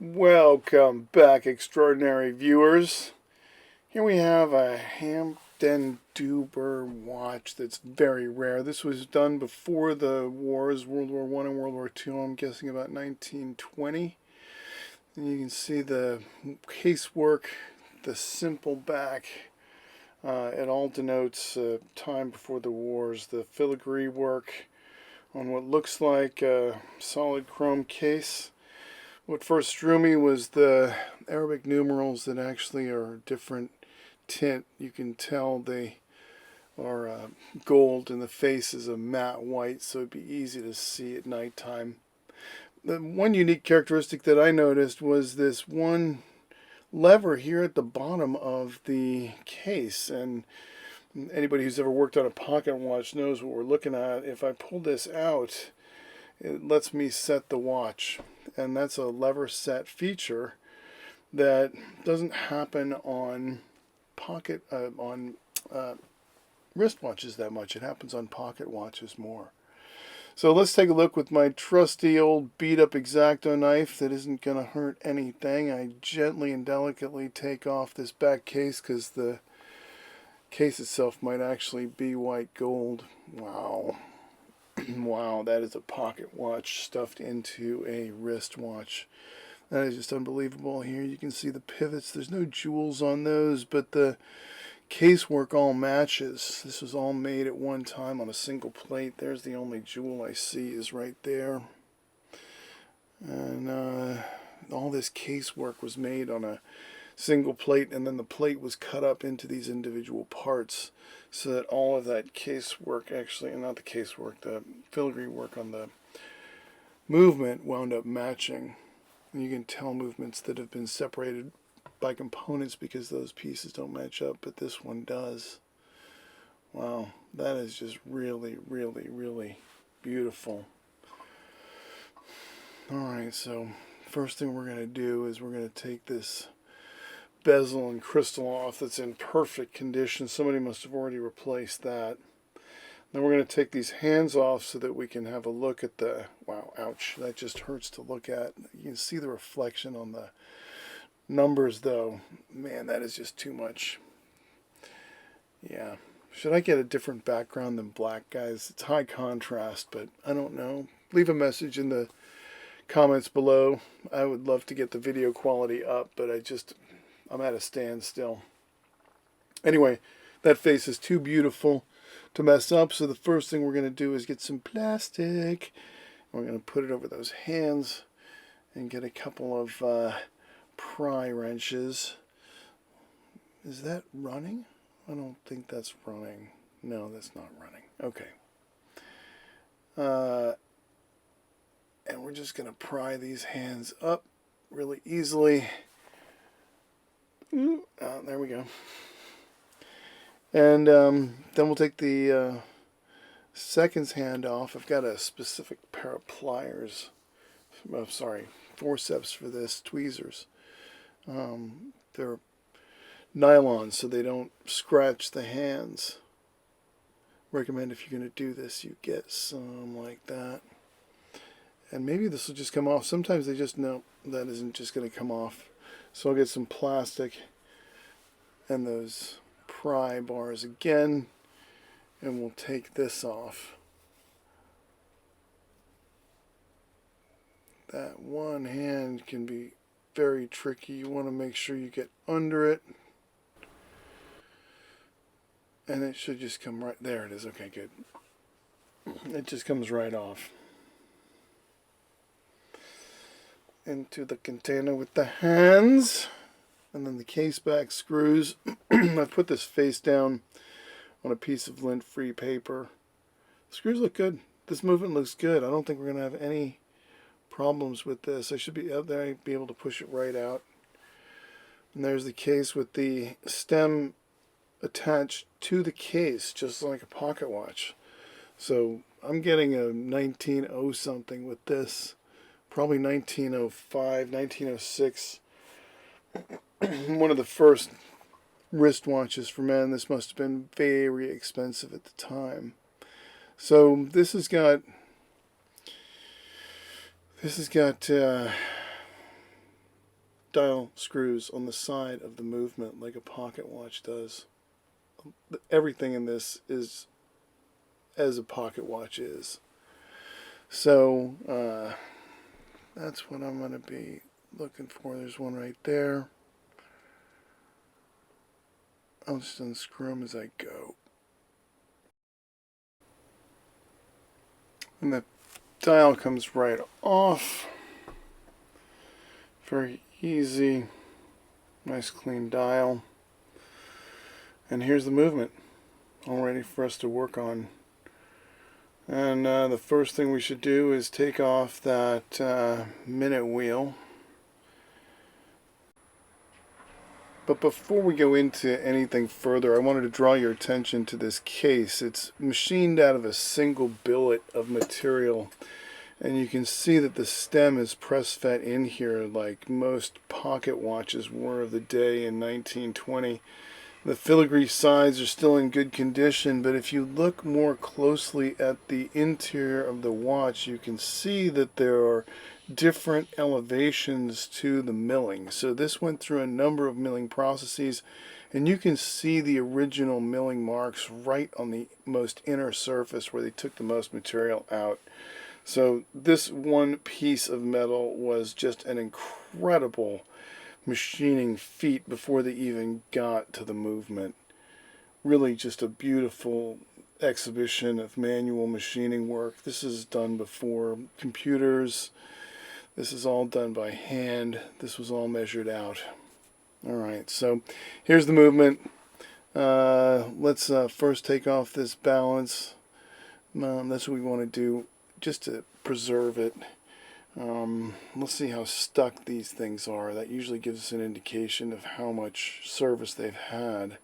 Welcome back, extraordinary viewers. Here we have a Hampden-1904 watch that's very rare. This was done before the wars, World War I and World War II, I'm guessing about 1920. And you can see the casework, the simple back. It all denotes time before the wars. The filigree work on what looks like a solid chrome case. What first drew me was the Arabic numerals that actually are a different tint. You can tell they are gold and the face is a matte white, so it'd be easy to see at nighttime. The one unique characteristic that I noticed was this one lever here at the bottom of the case, and anybody who's ever worked on a pocket watch knows what we're looking at. If I pull this out, it lets me set the watch, and that's a lever-set feature that doesn't happen on wristwatches that much. It happens on pocket watches more. So let's take a look with my trusty old beat-up X-Acto knife that isn't going to hurt anything. I gently and delicately take off this back case because the case itself might actually be white gold. Wow. Wow, that is a pocket watch stuffed into a wristwatch. That is just unbelievable. Here you can see the pivots. There's no jewels on those, but the casework all matches. This was all made at one time on a single plate. There's the only jewel I see is right there. And all this casework was made on a single plate, and then the plate was cut up into these individual parts so that all of that casework, actually, not the casework, the filigree work on the movement wound up matching. And you can tell movements that have been separated by components because those pieces don't match up, but this one does. Wow, that is just really, really, really beautiful. Alright, so first thing we're going to do is we're going to take this bezel and crystal off that's in perfect condition. Somebody must have already replaced that. Then we're going to take these hands off so that we can have a look at the, wow, ouch, that just hurts to look at. You can see the reflection on the numbers though. Man, that is just too much. Yeah. Should I get a different background than black, guys? It's high contrast, but I don't know. Leave a message in the comments below. I would love to get the video quality up, but I'm at a standstill. Anyway, that face is too beautiful to mess up, so the first thing we're going to do is get some plastic. We're going to put it over those hands and get a couple of pry wrenches. Is that running? I don't think that's running. No, that's not running. Okay. And we're just going to pry these hands up really easily. There we go. And then we'll take the seconds hand off. I've got a specific pair of pliers. Forceps for this, tweezers. They're nylon, so they don't scratch the hands. Recommend if you're going to do this, you get some like that. And maybe this will just come off. Sometimes they just, no, that isn't just going to come off. So I'll get some plastic and those pry bars again, and we'll take this off. That one hand can be very tricky. You want to make sure you get under it. And it should just come right, there it is, okay, good. It just comes right off. Into the container with the hands, and then the case back screws. I've put this face down on a piece of lint-free paper. The screws look good. This movement looks good. I don't think we're going to have any problems with this. I should be out there, be able to push it right out. And there's the case with the stem attached to the case, just like a pocket watch. So I'm getting a 1900 something with this. Probably 1905, 1906. One of the first wristwatches for men. This must have been very expensive at the time. So this has got dial screws on the side of the movement like a pocket watch does. Everything in this is as a pocket watch is. So that's what I'm going to be looking for. There's one right there. I'll just unscrew them as I go. And the dial comes right off. Very easy. Nice clean dial. And here's the movement, all ready for us to work on. And the first thing we should do is take off that minute wheel. But before we go into anything further, I wanted to draw your attention to this case. It's machined out of a single billet of material. And you can see that the stem is press-fet in here like most pocket watches were of the day in 1920. The filigree sides are still in good condition, but if you look more closely at the interior of the watch, you can see that there are different elevations to the milling. So this went through a number of milling processes, and you can see the original milling marks right on the most inner surface where they took the most material out. So this one piece of metal was just an incredible machining feat before they even got to the movement. Really just a beautiful exhibition of manual machining work. This is done before computers. This is all done by hand. This was all measured out. Alright, so here's the movement. Let's first take off this balance. That's what we want to do just to preserve it. Let's see how stuck these things are. That usually gives us an indication of how much service they've had.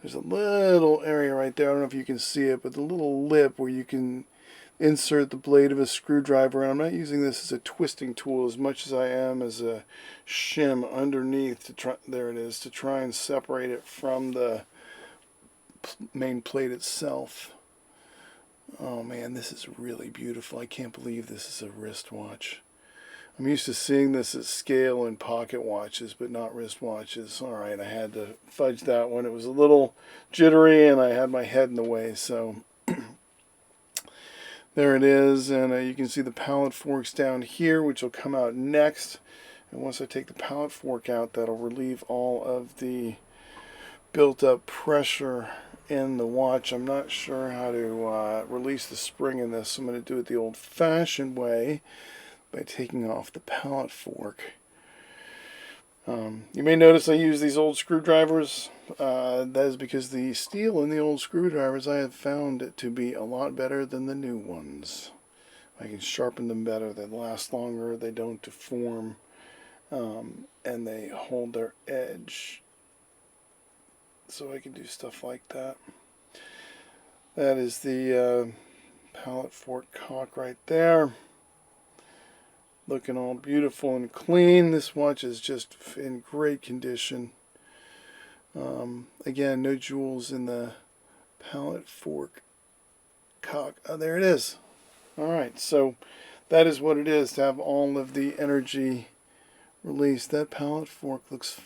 There's a little area right there, I don't know if you can see it, but the little lip where you can insert the blade of a screwdriver, and I'm not using this as a twisting tool as much as I am as a shim underneath to try, there it is, to try and separate it from the main plate itself. Oh man, this is really beautiful. I can't believe this is a wristwatch. I'm used to seeing this at scale in pocket watches, but not wristwatches. Alright, I had to fudge that one. It was a little jittery and I had my head in the way, so there it is. And you can see the pallet forks down here, which will come out next. And once I take the pallet fork out, that'll relieve all of the built-up pressure in the watch. I'm not sure how to release the spring in this, so I'm going to do it the old-fashioned way by taking off the pallet fork. You may notice I use these old screwdrivers. That is because the steel in the old screwdrivers I have found it to be a lot better than the new ones. I can sharpen them better, they last longer, they don't deform, and they hold their edge. So I can do stuff like that. That is the pallet fork cock right there. Looking all beautiful and clean. This watch is just in great condition. Again, no jewels in the pallet fork cock. Oh, there it is. Alright, so that is what it is to have all of the energy released. That pallet fork looks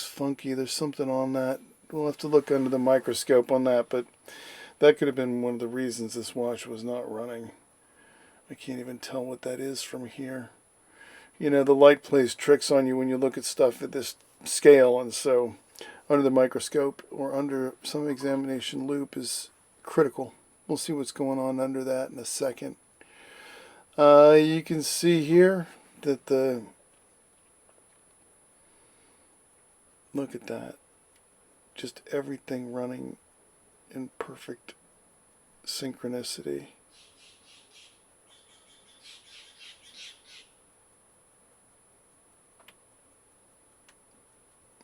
funky. There's something on that. We'll have to look under the microscope on that, but that could have been one of the reasons this watch was not running. I can't even tell what that is from here. You know, the light plays tricks on you when you look at stuff at this scale, and so under the microscope or under some examination loop is critical. We'll see what's going on under that in a second. You can see here that look at that. Just everything running in perfect synchronicity.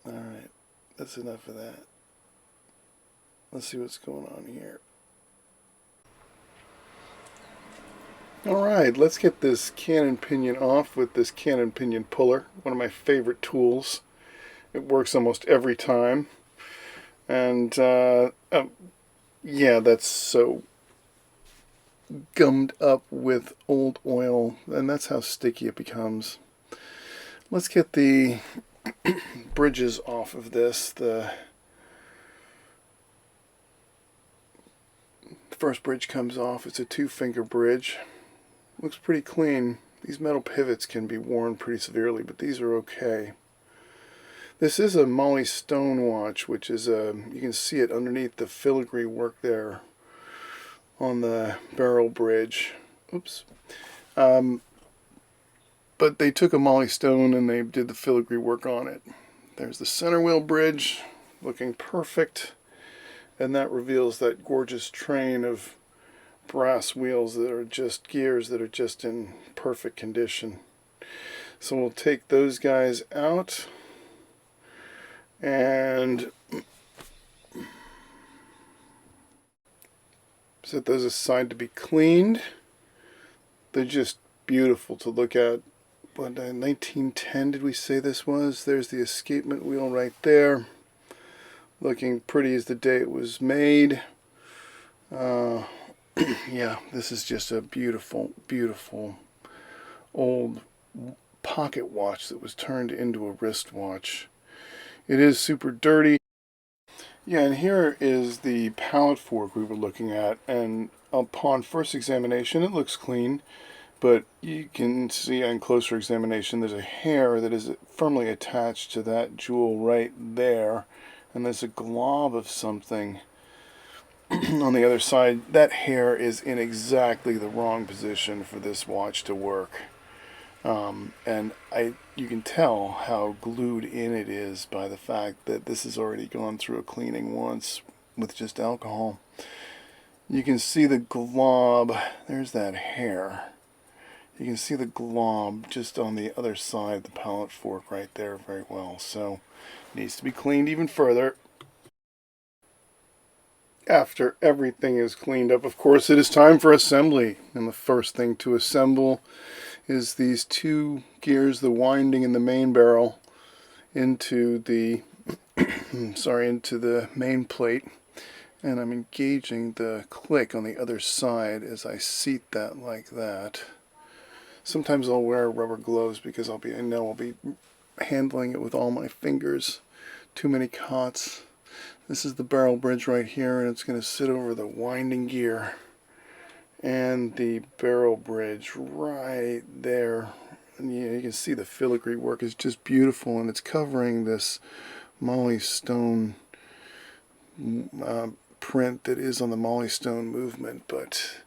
Alright, that's enough of that. Let's see what's going on here. Alright, let's get this cannon pinion off with this cannon pinion puller, one of my favorite tools. It works almost every time. And, yeah, that's so gummed up with old oil, and that's how sticky it becomes. Let's get the bridges off of this. The first bridge comes off. It's a 2-finger bridge. Looks pretty clean. These metal pivots can be worn pretty severely, but these are okay. This is a Molly Stone watch, which is you can see it underneath the filigree work there on the barrel bridge. Oops. But they took a Molly Stone and they did the filigree work on it. There's the center wheel bridge, looking perfect, and that reveals that gorgeous train of brass wheels that are just gears that are just in perfect condition. So we'll take those guys out and set those aside to be cleaned. They're just beautiful to look at. What, 1910 did we say this was? There's the escapement wheel right there, looking pretty as the day it was made. Yeah, this is just a beautiful, beautiful old pocket watch that was turned into a wristwatch. It is super dirty. Yeah, and here is the pallet fork we were looking at, and upon first examination it looks clean, but you can see on closer examination there's a hair that is firmly attached to that jewel right there, and there's a glob of something on the other side. That hair is in exactly the wrong position for this watch to work. And you can tell how glued in it is by the fact that this has already gone through a cleaning once with just alcohol. You can see the glob. There's that hair. You can see the glob just on the other side of the pallet fork right there very well. So it needs to be cleaned even further. After everything is cleaned up, of course, it is time for assembly. And the first thing to assemble is these 2 gears, the winding and the main barrel, into the into the main plate. And I'm engaging the click on the other side as I seat that like that. Sometimes I'll wear rubber gloves because I know I'll be handling it with all my fingers. Too many cots. This is the barrel bridge right here, and it's going to sit over the winding gear and the barrel bridge right there. And you can see the filigree work is just beautiful, and it's covering this Molly Stone print that is on the Molly Stone movement, but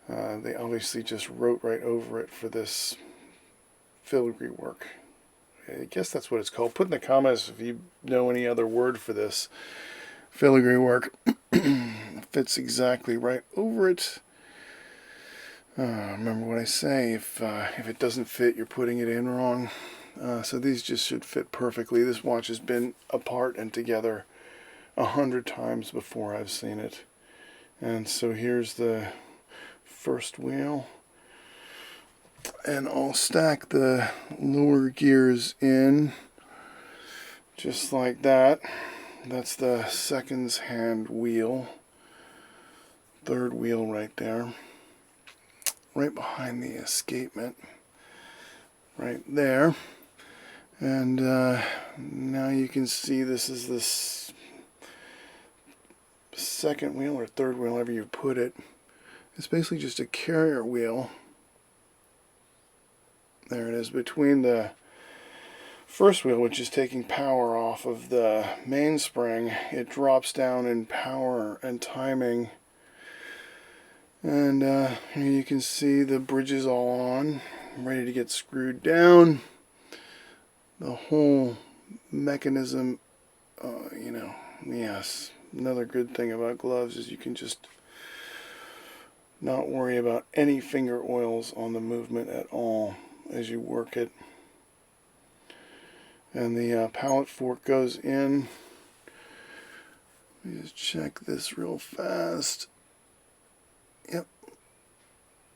they obviously just wrote right over it for this filigree work. I guess that's what it's called. Put in the comments if you know any other word for this filigree work. Fits exactly right over it. Remember what I say, if it doesn't fit, you're putting it in wrong. So these just should fit perfectly. This watch has been apart and together 100 times before I've seen it. And so here's the first wheel. And I'll stack the lower gears in just like that. That's the seconds hand wheel. Third wheel right there. Right behind the escapement. Right there. And now you can see this is this second wheel or third wheel, however you put it. It's basically just a carrier wheel. There it is, between the first wheel, which is taking power off of the mainspring. It drops down in power and timing. And here you can see the bridges all on, ready to get screwed down. The whole mechanism, yes. Another good thing about gloves is you can just not worry about any finger oils on the movement at all as you work it. And the pallet fork goes in. Let me just check this real fast. Yep.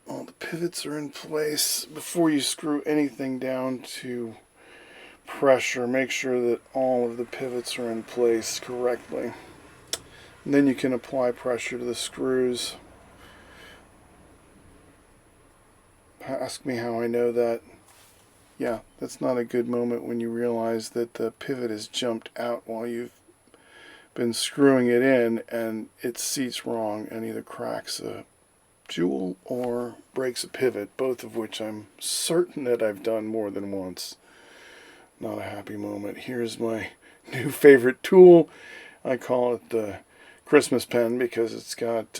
All the pivots are in place. Before you screw anything down to pressure, make sure that all of the pivots are in place correctly. And then you can apply pressure to the screws. Ask me how I know that. Yeah, that's not a good moment when you realize that the pivot has jumped out while you've been screwing it in and it seats wrong and either cracks a jewel or breaks a pivot, both of which I'm certain that I've done more than once. Not a happy moment. Here's my new favorite tool. I call it the Christmas pen because it's got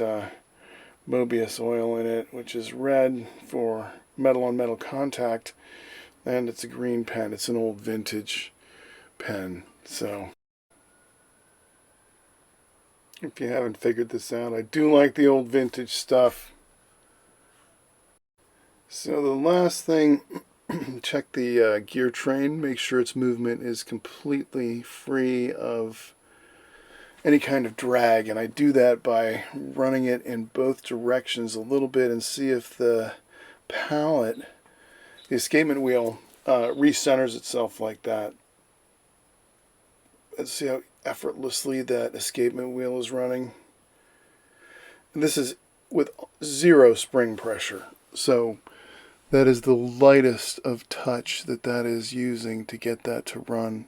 Mobius oil in it, which is red for metal on metal contact, and it's a green pen. It's an old vintage pen. So if you haven't figured this out, I do like the old vintage stuff. So the last thing, check the gear train, make sure its movement is completely free of any kind of drag, and I do that by running it in both directions a little bit and see if the pallet, the escapement wheel, recenters itself like that. Let's see how effortlessly that escapement wheel is running. And this is with 0 spring pressure, so that is the lightest of touch that is using to get that to run.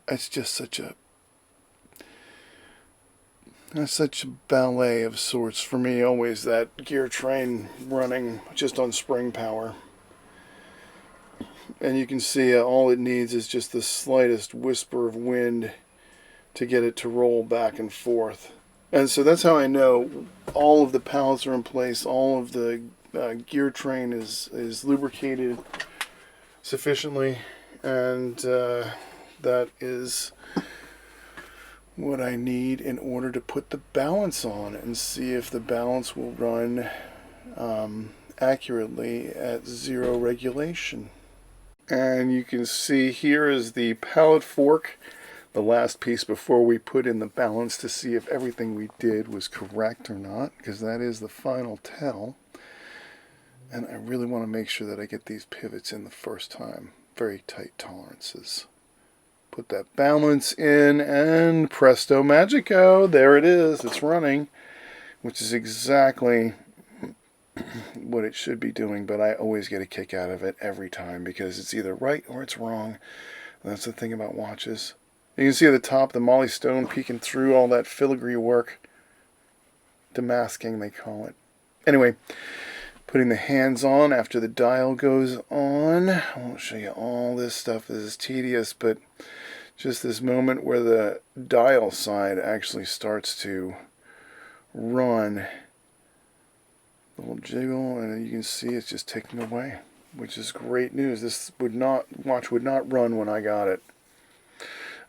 It's just such a ballet of sorts for me, always, that gear train running just on spring power. And you can see all it needs is just the slightest whisper of wind to get it to roll back and forth. And so that's how I know all of the pallets are in place, all of the gear train is lubricated sufficiently, and that is what I need in order to put the balance on and see if the balance will run accurately at 0 regulation. And you can see here is the pallet fork, the last piece before we put in the balance to see if everything we did was correct or not, because that is the final tell. And I really want to make sure that I get these pivots in the first time. Very tight tolerances. Put that balance in and presto magico, there it is, it's running, which is exactly what it should be doing, but I always get a kick out of it every time because it's either right or it's wrong. And that's the thing about watches. You can see at the top the Molly Stone peeking through all that filigree work. Demasking, they call it. Anyway, putting the hands on after the dial goes on. I won't show you all this stuff. This is tedious, but just this moment where the dial side actually starts to run. A little jiggle, and you can see it's just ticking away, which is great news. This watch would not run when I got it.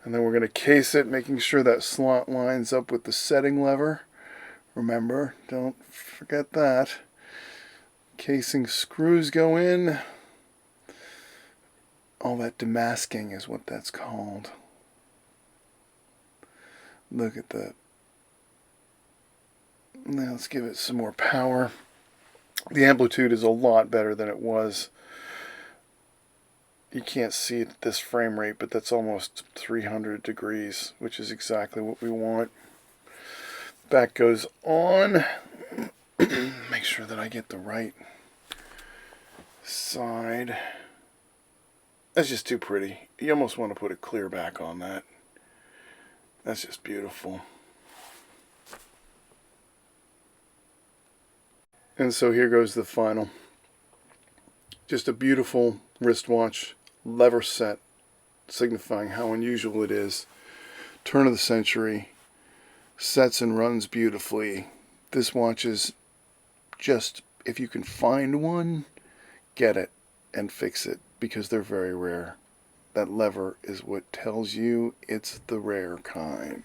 And then we're going to case it, making sure that slot lines up with the setting lever. Remember, don't forget that. Casing screws go in. All that demasking is what that's called. Look at that. Now let's give it some more power. The amplitude is a lot better than it was. You can't see it at this frame rate, but that's almost 300 degrees, which is exactly what we want. Back goes on. Make sure that I get the right side. That's just too pretty. You almost want to put a clear back on that. That's just beautiful. And so here goes the final. Just a beautiful wristwatch, lever set, signifying how unusual it is. Turn of the century, sets and runs beautifully. This watch is just, if you can find one, get it and fix it, because they're very rare. That lever is what tells you it's the rare kind.